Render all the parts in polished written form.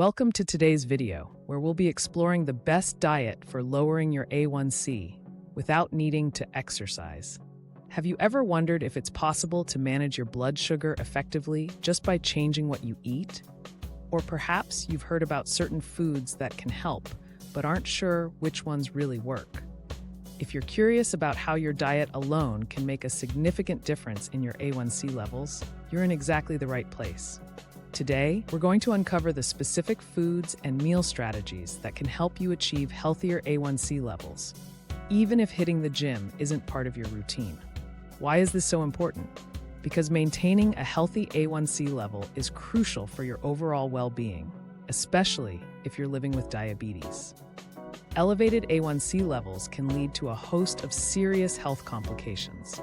Welcome to today's video, where we'll be exploring the best diet for lowering your A1C without needing to exercise. Have you ever wondered if it's possible to manage your blood sugar effectively just by changing what you eat? Or perhaps you've heard about certain foods that can help, but aren't sure which ones really work. If you're curious about how your diet alone can make a significant difference in your A1C levels, you're in exactly the right place. Today, we're going to uncover the specific foods and meal strategies that can help you achieve healthier A1C levels, even if hitting the gym isn't part of your routine. Why is this so important? Because maintaining a healthy A1C level is crucial for your overall well-being, especially if you're living with diabetes. Elevated A1C levels can lead to a host of serious health complications,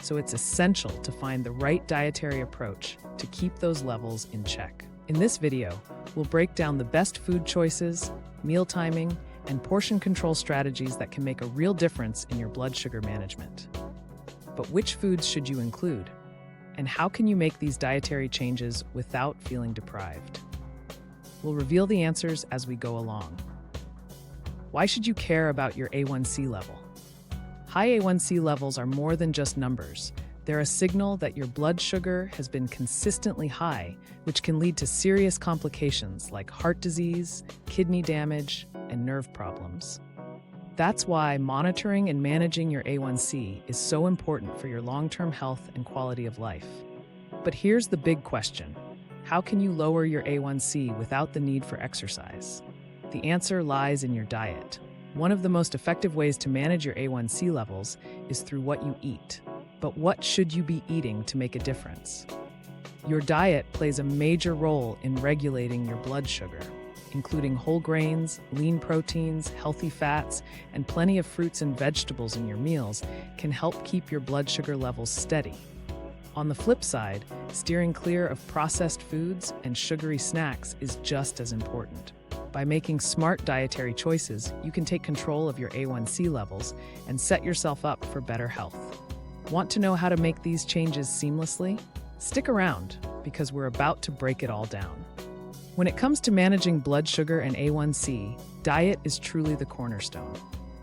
so it's essential to find the right dietary approach to keep those levels in check. In this video, we'll break down the best food choices, meal timing, and portion control strategies that can make a real difference in your blood sugar management. But which foods should you include? And how can you make these dietary changes without feeling deprived? We'll reveal the answers as we go along. Why should you care about your A1C level? High A1C levels are more than just numbers. They're a signal that your blood sugar has been consistently high, which can lead to serious complications like heart disease, kidney damage, and nerve problems. That's why monitoring and managing your A1C is so important for your long-term health and quality of life. But here's the big question. How can you lower your A1C without the need for exercise? The answer lies in your diet. One of the most effective ways to manage your A1C levels is through what you eat. But what should you be eating to make a difference? Your diet plays a major role in regulating your blood sugar, including whole grains, lean proteins, healthy fats, and plenty of fruits and vegetables in your meals can help keep your blood sugar levels steady. On the flip side, steering clear of processed foods and sugary snacks is just as important. By making smart dietary choices, you can take control of your A1C levels and set yourself up for better health. Want to know how to make these changes seamlessly? Stick around, because we're about to break it all down. When it comes to managing blood sugar and A1C, diet is truly the cornerstone.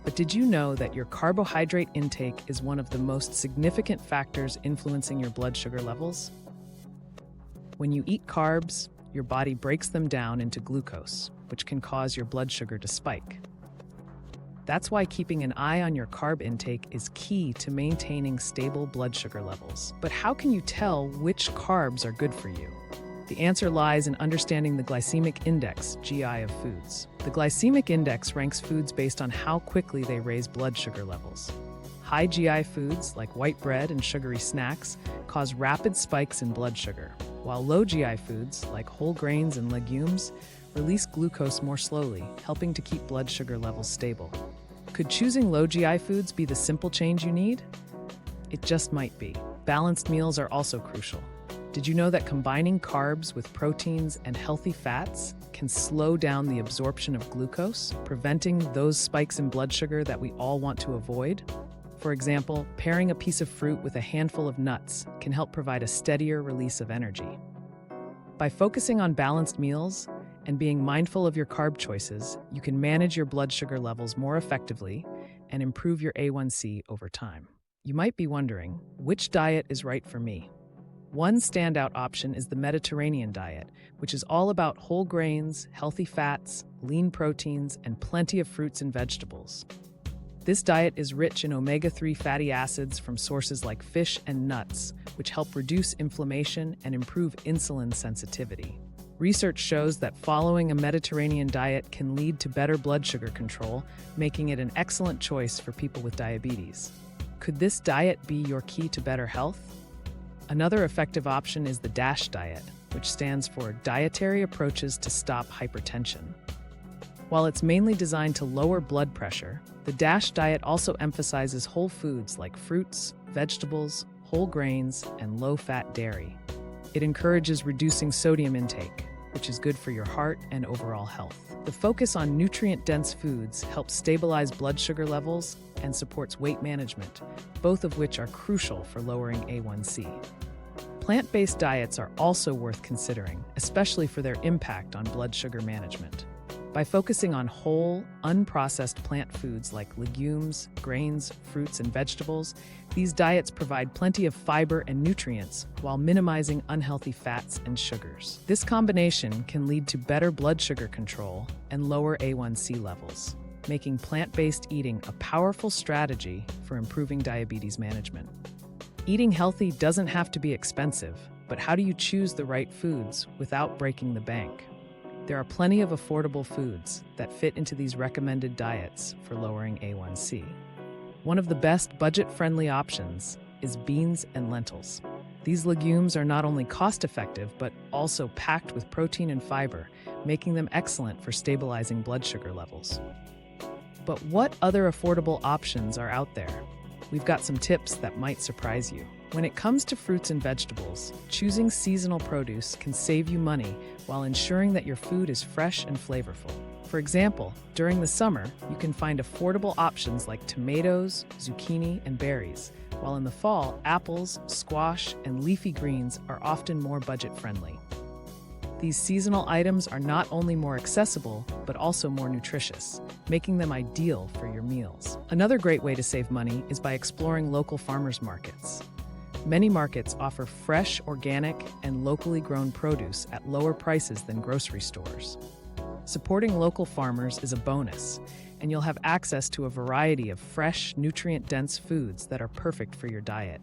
But did you know that your carbohydrate intake is one of the most significant factors influencing your blood sugar levels? When you eat carbs, your body breaks them down into glucose, which can cause your blood sugar to spike. That's why keeping an eye on your carb intake is key to maintaining stable blood sugar levels. But how can you tell which carbs are good for you? The answer lies in understanding the glycemic index, GI, of foods. The glycemic index ranks foods based on how quickly they raise blood sugar levels. High GI foods, like white bread and sugary snacks, cause rapid spikes in blood sugar, while low GI foods, like whole grains and legumes, release glucose more slowly, helping to keep blood sugar levels stable. Could choosing low GI foods be the simple change you need? It just might be. Balanced meals are also crucial. Did you know that combining carbs with proteins and healthy fats can slow down the absorption of glucose, preventing those spikes in blood sugar that we all want to avoid? For example, pairing a piece of fruit with a handful of nuts can help provide a steadier release of energy. By focusing on balanced meals and being mindful of your carb choices, you can manage your blood sugar levels more effectively and improve your A1C over time. You might be wondering, which diet is right for me? One standout option is the Mediterranean diet, which is all about whole grains, healthy fats, lean proteins, and plenty of fruits and vegetables. This diet is rich in omega-3 fatty acids from sources like fish and nuts, which help reduce inflammation and improve insulin sensitivity. Research shows that following a Mediterranean diet can lead to better blood sugar control, making it an excellent choice for people with diabetes. Could this diet be your key to better health? Another effective option is the DASH diet, which stands for Dietary Approaches to Stop Hypertension. While it's mainly designed to lower blood pressure, the DASH diet also emphasizes whole foods like fruits, vegetables, whole grains, and low-fat dairy. It encourages reducing sodium intake, which is good for your heart and overall health. The focus on nutrient-dense foods helps stabilize blood sugar levels and supports weight management, both of which are crucial for lowering A1C. Plant-based diets are also worth considering, especially for their impact on blood sugar management. By focusing on whole, unprocessed plant foods like legumes, grains, fruits, and vegetables, these diets provide plenty of fiber and nutrients while minimizing unhealthy fats and sugars. This combination can lead to better blood sugar control and lower A1C levels, making plant-based eating a powerful strategy for improving diabetes management. Eating healthy doesn't have to be expensive, but how do you choose the right foods without breaking the bank? There are plenty of affordable foods that fit into these recommended diets for lowering A1C. One of the best budget-friendly options is beans and lentils. These legumes are not only cost-effective, but also packed with protein and fiber, making them excellent for stabilizing blood sugar levels. But what other affordable options are out there? We've got some tips that might surprise you. When it comes to fruits and vegetables, choosing seasonal produce can save you money while ensuring that your food is fresh and flavorful. For example, during the summer, you can find affordable options like tomatoes, zucchini, and berries, while in the fall, apples, squash, and leafy greens are often more budget-friendly. These seasonal items are not only more accessible, but also more nutritious, making them ideal for your meals. Another great way to save money is by exploring local farmers markets. Many markets offer fresh, organic, and locally grown produce at lower prices than grocery stores. Supporting local farmers is a bonus, and you'll have access to a variety of fresh, nutrient-dense foods that are perfect for your diet.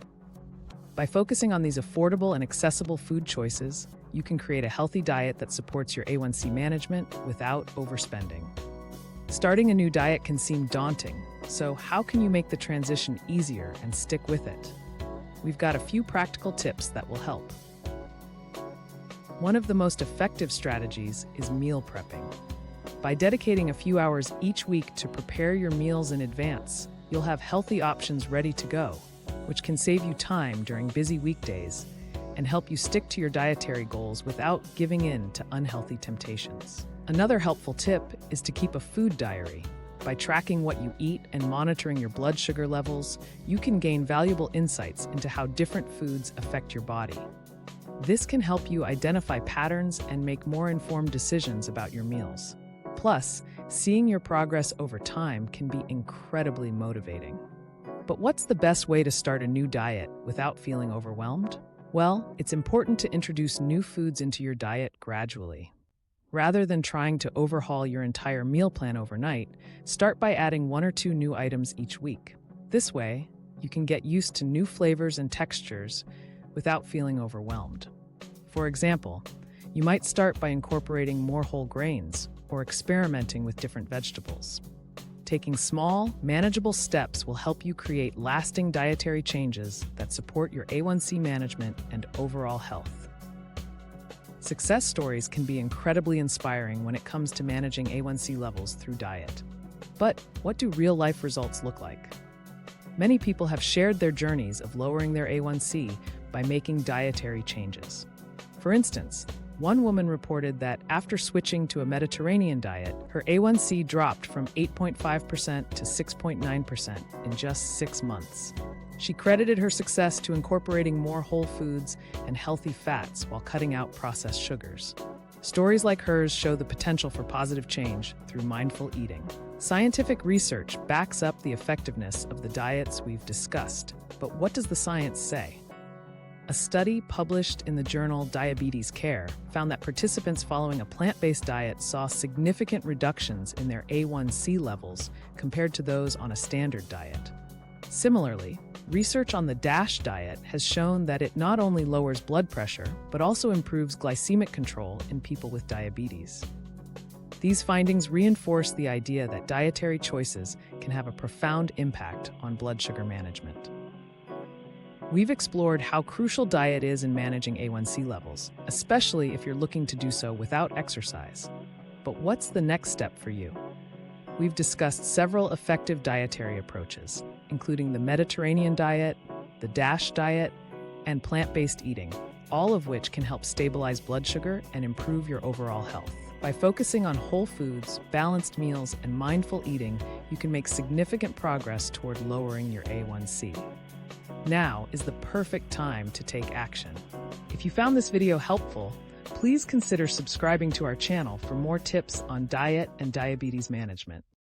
By focusing on these affordable and accessible food choices, you can create a healthy diet that supports your A1C management without overspending. Starting a new diet can seem daunting, so how can you make the transition easier and stick with it? We've got a few practical tips that will help. One of the most effective strategies is meal prepping. By dedicating a few hours each week to prepare your meals in advance, you'll have healthy options ready to go, which can save you time during busy weekdays and help you stick to your dietary goals without giving in to unhealthy temptations. Another helpful tip is to keep a food diary. By tracking what you eat and monitoring your blood sugar levels, you can gain valuable insights into how different foods affect your body. This can help you identify patterns and make more informed decisions about your meals. Plus, seeing your progress over time can be incredibly motivating. But what's the best way to start a new diet without feeling overwhelmed? Well, it's important to introduce new foods into your diet gradually. Rather than trying to overhaul your entire meal plan overnight, start by adding 1 or 2 new items each week. This way, you can get used to new flavors and textures without feeling overwhelmed. For example, you might start by incorporating more whole grains or experimenting with different vegetables. Taking small, manageable steps will help you create lasting dietary changes that support your A1C management and overall health. Success stories can be incredibly inspiring when it comes to managing A1C levels through diet. But what do real-life results look like? Many people have shared their journeys of lowering their A1C by making dietary changes. For instance, one woman reported that after switching to a Mediterranean diet, her A1C dropped from 8.5% to 6.9% in just 6 months. She credited her success to incorporating more whole foods and healthy fats while cutting out processed sugars. Stories like hers show the potential for positive change through mindful eating. Scientific research backs up the effectiveness of the diets we've discussed, but what does the science say? A study published in the journal Diabetes Care found that participants following a plant-based diet saw significant reductions in their A1C levels compared to those on a standard diet. Similarly, research on the DASH diet has shown that it not only lowers blood pressure, but also improves glycemic control in people with diabetes. These findings reinforce the idea that dietary choices can have a profound impact on blood sugar management. We've explored how crucial diet is in managing A1C levels, especially if you're looking to do so without exercise. But what's the next step for you? We've discussed several effective dietary approaches, including the Mediterranean diet, the DASH diet, and plant-based eating, all of which can help stabilize blood sugar and improve your overall health. By focusing on whole foods, balanced meals, and mindful eating, you can make significant progress toward lowering your A1C. Now is the perfect time to take action. If you found this video helpful, please consider subscribing to our channel for more tips on diet and diabetes management.